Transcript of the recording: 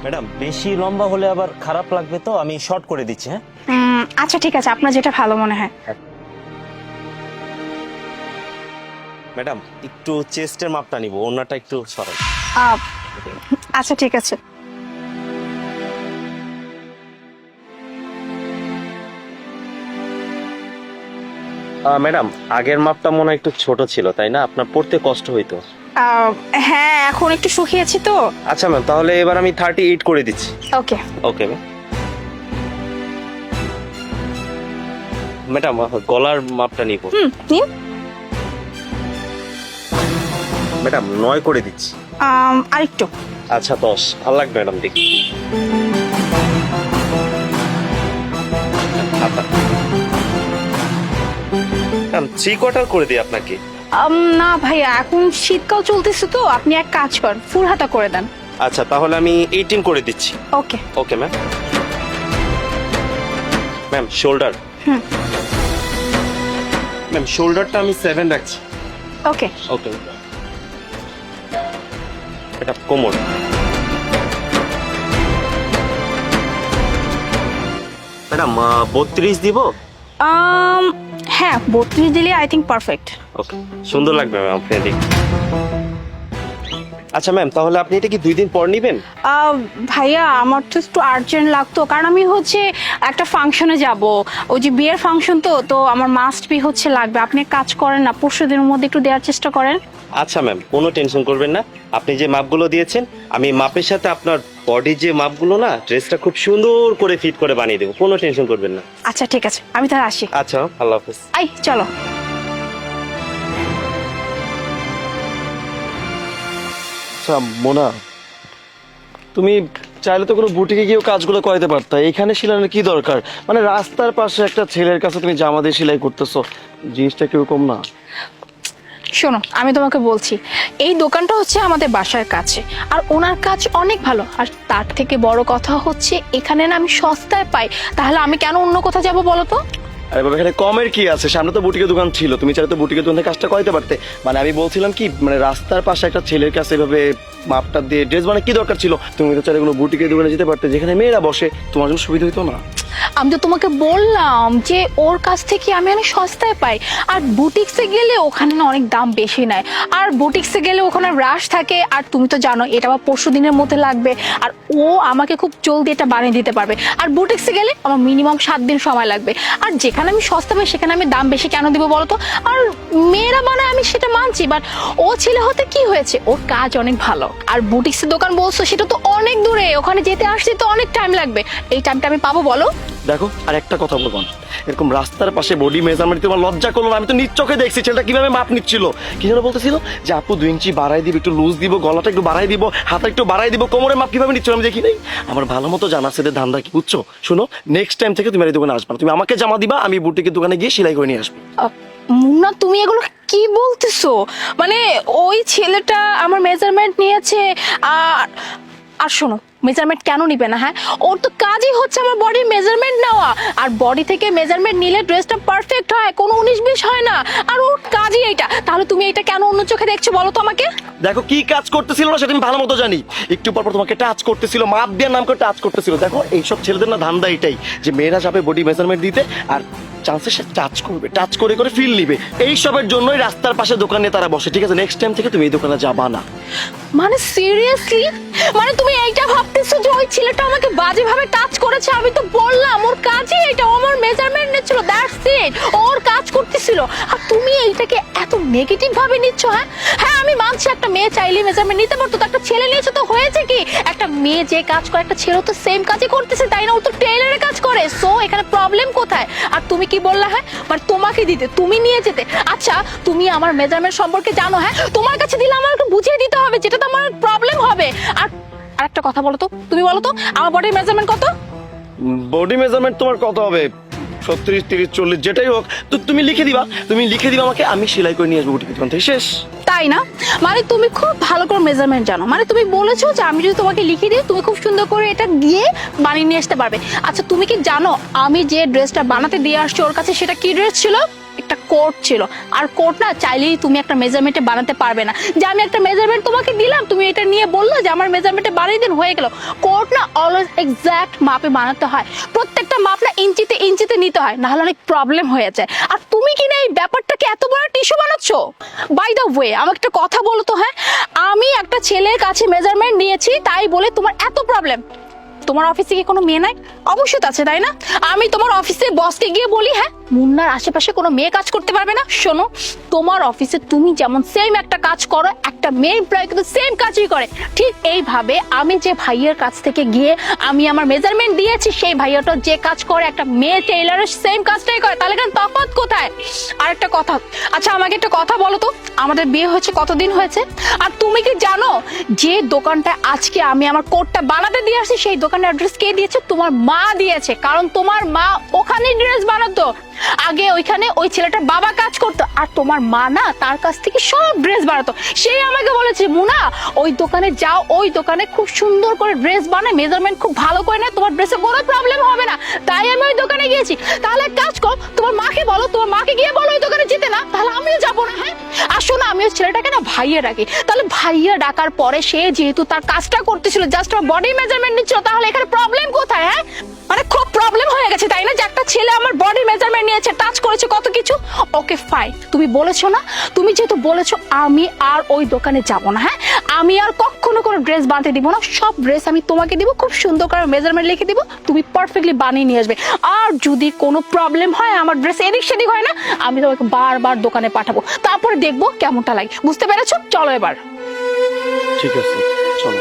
Madam বেশি লম্বা হলে আবার খারাপ লাগবে, তো আমি শর্ট করে দিচ্ছি। হ্যাঁ আচ্ছা ঠিক আছে, আপনার যেটা ভালো মনে হয়। ম্যাডাম একটু চেস্টের মাপটা নিব, ওনাটা একটু সরান। আহ, আচ্ছা ঠিক আছে। ম্যাডাম আগের মাপটা মনে হয় একটু ছোট ছিল, তাই না? আপনার পড়তে কষ্ট হইতো। আহ, হ্যাঁ এখন একটু শুকিয়েছি তো। আচ্ছা ম্যাম, তাহলে এবার আমি 38 করে দিচ্ছি। Okay okay ma'am. ম্যাডাম গলার মাপটা নিব। নিন। ম্যাডাম 9 করে দিচ্ছি। আরেকটু। আচ্ছা 10 ভালো লাগবে ম্যাডাম, দেখি। ম্যাম 3/4 করে দিই আপনাকে। না ভাইয়া, এখন শীতকাল চলতেছে তো, আপনি এক কাজ করেন, ফুল হাতা করে দেন। আচ্ছা তাহলে আমি 18 করে দিচ্ছি। Okay. Okay ma'am. Ma'am shoulder. Ma'am শোল্ডারটা আমি 7 রাখছি। ওকে। ওকে। এটা কোমর। ম্যাডাম 32 দিব। হ্যাঁ 32 দিলে আই থিঙ্ক পারফেক্ট। ওকে, সুন্দর লাগবে ম্যাম আপনি দেখি। আচ্ছা ম্যাম, তাহলে আপনি এটা কি 2 দিন পর নেবেন? ভাইয়া আমার তো একটু আর্জেন্ট লাগতো, কারণ আমি হচ্ছে একটা ফাংশনে যাব, ওই যে বিয়ের ফাংশন তো তো আমার মাস্ট বি হচ্ছে লাগবে। আপনি এক কাজ করেন না, 5 দিনের মধ্যে একটু দেওয়ার চেষ্টা করেন। আচ্ছা ম্যাম, কোনো টেনশন করবেন না। আপনি যে মাপগুলো দিয়েছেন, আমি মাপের সাথে আপনার বডির যে মাপগুলো না, ড্রেসটা খুব সুন্দর করে ফিট করে বানিয়ে দেবো, কোনো টেনশন করবেন না। আচ্ছা ঠিক আছে, আমি তাহলে আসি। আচ্ছা, আল্লাহ হাফেজ। আই চলো। আচ্ছা মোনা, তুমি চাইলে তো কোনো বুটিকে গিয়েও কাজগুলো করাতে পারতা, এখানে সেলাইয়ের কি দরকার? মানে রাস্তার পাশে একটা ছেলের কাছে তুমি জামা দিয়ে সেলাই করতেছো, জিনিসটা কিরকম না? শোনো আমি তোমাকে বলছি, এই দোকানটা হচ্ছে আমাদের বাসার কাছে, আর ওনার কাজ অনেক ভালো, আর তার থেকে বড় কথা হচ্ছে এখানে না আমি সস্তায় পাই। তাহলে আমি কেন অন্য কোথাও যাব বলো তো? আরে বাবা, এখানে কমের কি আছে? সামনে তো বুটিকের দোকান ছিল, তুমি চাইলে তো বুটিকের দোকানে কাজটা করাতে পারতে। মানে আমি বলছিলাম কি, মানে রাস্তার পাশে একটা ছেলের কাছে এভাবে মাপটা দিয়ে ড্রেস মানে কি দরকার ছিল? তুমি তো চাইলে কোনো বুটিকের দোকানে যেতে পারতে, যেখানে মেয়েরা বসে, তোমার জন্য সুবিধা হতো না? আমি তো তোমাকে বললাম যে ওর কাছ থেকে আমি অনেক সস্তায় পাই, আর বুটিক্সে গেলে ওখানে না অনেক দাম বেশি নেয়, আর বুটিক্সে গেলে ওখানে রাশ থাকে, আর তুমি তো জানো এটা আবার 5 দিনের মধ্যে লাগবে, আর ও আমাকে খুব জলদি এটা বানিয়ে দিতে পারবে। আর বুটিক্সে গেলে আমার মিনিমাম 7 দিন সময় লাগবে, আর যেখানে আমি সস্তা পাই সেখানে আমি দাম বেশি কেন দিব বলো তো? আর মেয়েরা বানায় আমি সেটা মানছি, বাট ও ছেলে হতে কি হয়েছে, ওর কাজ অনেক ভালো। আর বুটিক্সের দোকান বলছো, সেটা তো অনেক দূরে, ওখানে যেতে আসতে তো অনেক টাইম লাগবে, এই টাইমটা আমি পাবো বলো? দেখো, আর একটা কথা বলবো না, এরকম রাস্তার পাশে বডি মেজারমেন্ট তোমার লজ্জা করলো না? আমি তো নিজ চোখে দেখছি ছেলেটা কিভাবে মাপ নিচ্ছিল। কি যেন বলতেছিল যে আপু 2 ইঞ্চি বাড়াই দিব, একটু লুজ দিব, গলাটা একটু বাড়াই দিব, হাতটা একটু বাড়াই দিব, কোমরের মাপ কিভাবে নিচ্ছিল আমি দেখি নাই। আমার ভালো মতো জানা সেদের ধান্দা কি, বুঝছো? শোনো, নেক্সট টাইম থেকে তুমি আর এই দোকানে আসবে না, তুমি আমাকে জামা দিবা, আমি বুটিকের দোকানে গিয়ে সেলাই করে নিয়ে আসবো। মুন্না তুমি এগুলো কি বলতেছো? মানে ওই ছেলেটা আমার মেজারমেন্ট নিয়েছে, আর আর শোনো, মেজারমেন্ট কেন নিবে না? হ্যাঁ, ওর তো কাজই হচ্ছে আমার বডির মেজারমেন্ট নেওয়া, আর বডি থেকে মেজারমেন্ট নিলে ড্রেসটা পারফেক্ট হয়, কোনো 19-20 হয় না, আর ওর কাজই এইটা। তাহলে তুমি এটা কেন অন্য চোখে দেখছো বলো তো আমাকে? দেখো, কি কাজ করতেছিল না সেটা আমি ভালো মতো জানি। একটু পর পর তোমাকে টাচ করতেছিল, মাপ দিয়ে নাম করে টাচ করতেছিল। দেখো, এইসব ছেলেদের না ধান্দা এটাই, যে মেয়েরা যাবে বডি মেজারমেন্ট দিতে, আর চান্সে সে টাচ করবে, টাচ করে করে ফিল নিবে। এইসবের জন্যই রাস্তার পাশে দোকানে তারা বসে। ঠিক আছে, নেক্সট টাইম থেকে তুমি এই দোকানে যাবা না। মানে সিরিয়াসলি, মানে তুমি এইটা ভাবতেছো যে ওই ছেলেটা আমাকে বাজেভাবে টাচ করেছে? আমি তো বললাম ওর কাজই এটা, ও আমার মেজারমেন্ট নিচ্ছিল, দ্যাটস ইট, ওর কাজ করতেছিল, আর তুমি এইটাকে এত নেগেটিভ ভাবে নিচ্ছ? হ্যাঁ হ্যাঁ, আমি মানছি একটা মেয়ে চাইলে মেজারমেন্ট নিতে পারতো, তো একটা ছেলে নিয়েছে তো হয়েছে কি? একটা মেয়ে যে কাজ করে একটা ছেলে তো সেম কাজই করতেছে, তাই না? ও তো টেইলারের কাজ করে, সো এখানে প্রবলেম কোথায়? আর তুমি কি বললা? হ্যাঁ, মানে তোমাকে দিতে, তুমি নিয়ে যেতে। আচ্ছা তুমি আমার মেজারমেন্ট সম্পর্কে জানো? হ্যাঁ, তোমার কাছে দিলে আমার একটু বুঝিয়ে দিতে হবে, যেটা তো আমার প্রবলেম হবে। আর আরেকটা কথা বলো তো, তুমি বলো তো আমার বডির মেজারমেন্ট কত? বডি মেজারমেন্ট তোমার কত হবে? 36, 30, 40 যেটাই হোক, তো তুমি লিখে দিবা, তুমি লিখে দিবা আমাকে, আমি সেলাই করে নিয়ে আসবো বুটিকের দোকান থেকে, শেষ। তাই না? মানে তুমি খুব ভালো করে মেজারমেন্ট জানো, মানে তুমি বলেছো যে আমি যদি তোমাকে লিখে দিই তুমি খুব সুন্দর করে এটা দিয়ে বানিয়ে নিয়ে আসতে পারবে। আচ্ছা তুমি কি জানো আমি যে ড্রেসটা বানাতে দিয়ে আসছি ওর কাছে, সেটা কি ড্রেস ছিল? একটা কোট ছিল, আর কোট না চাইলেই তুমি একটা মেজারমেন্টে বানাতে পারবে না। যে আমি একটা মেজারমেন্ট তোমাকে দিলাম, তুমি এটা নিয়ে বললো যে আমার মেজারমেন্টে বানিয়ে দিন, হয়ে গেল। কোট না অলওয়েজ এক্সাক্ট মাপে বানাতে হয়, প্রত্যেকটা মাপ না ইঞ্চিতে ইঞ্চিতে নিতে হয়, নাহলে অনেক প্রবলেম হয়ে যায়। আর তুমি কি না এই ব্যাপারটাকে এত বড় টিস্যু বানাচ্ছ? বাই দ্য ওয়ে, আমাকে একটা কথা বলো তো, হ্যাঁ আমি একটা ছেলের কাছে মেজারমেন্ট নিয়েছি তাই বলে তোমার এত প্রবলেম? তোমার অফিসে কি কোনো মেয়ে নাই? অবশ্যই আছে, তাই না? আমি তোমার অফিসের বসকে গিয়ে বলি, হ্যাঁ মুন্নার আশেপাশে কোনো মেয়ে কাজ করতে পারবে না? শোনো, তোমার অফিসে তুমি যেমন সেম একটা কাজ করো, একটা মেয়ে এমপ্লয় কিন্তু সেম কাজই করে। ঠিক এইভাবে আমি যে ভাইয়ের কাছ থেকে গিয়ে আমি আমার মেজারমেন্ট দিয়েছি, সেই ভাইয়াটা যে কাজ করে একটা মেয়ে টেইলারের সেম কাজটাই করে, তাহলে কেন তফাৎ কোথায়? আর একটা কথা, আচ্ছা আমাকে একটা কথা বলো তো, আমাদের বিয়ে হয়েছে কতদিন হয়েছে? আর তুমি কি জানো যে দোকানটা আজকে আমি আমার কোটটা বানাতে দিয়ে আসছি, সেই দোকানের অ্যাড্রেস কে দিয়েছে? তোমার মা দিয়েছে, কারণ তোমার মা ওখানে ড্রেস বানাতো। আগে ওইখানে ওই ছেলেটার বাবা কাজ করতো, আর তোমার মা না তার কাছ থেকে সব ড্রেস বানাতো। সেই আমাকে বলেছে, মুনা ওই দোকানে যাও, ওই দোকানে খুব সুন্দর করে ড্রেস বানায়, মেজারমেন্ট খুব ভালো করে নেয়, তোমার ড্রেসে কোনো প্রবলেম হবে না। তাই আমি ওই দোকানে গিয়েছি। তাহলে এক কাজ করো, তোমার মাকে বলো, তোমার মাকে গিয়ে বলো ওই দোকানে যেতে না, তাহলে আমিও যাবো না। হ্যাঁ আসো না, আমি ওই ছেলেটাকে না ভাইয়া ডাকি। তাহলে ভাইয়া ডাকার পরে সে যেহেতু তার কাজটা করতেছিল, জাস্ট বডি মেজারমেন্ট নিচ্ছিল, তাহলে এখানে প্রবলেম কোথায়? হ্যাঁ মানে খুব প্রবলেম হয়ে গেছে, তাই না? যে একটা ছেলে আমার বডি মেজারমেন্ট নিয়েছে, টাচ করেছে, কত কিছু। ওকে ফাইন, তুমি বলেছো না, তুমি যেহেতু বলেছো, আমি আর ওই দোকানে যাব না। হ্যাঁ আমি আর কখনো কোনো ড্রেস বানাতে দিব না, সব ড্রেস আমি তোমাকে দিব, খুব সুন্দর করে মেজারমেন্ট লিখে দিব, তুমি পারফেক্টলি বানিয়ে নিয়ে আসবে। আর যদি কোনো প্রবলেম হয়, আমার ড্রেস এদিক সেদিক হয় না, আমি তোমাকে বারবার দোকানে পাঠাবো, তারপরে দেখবো কেমনটা লাগে। বুঝতে পেরেছো? চলো এবার। ঠিক আছে, চলো।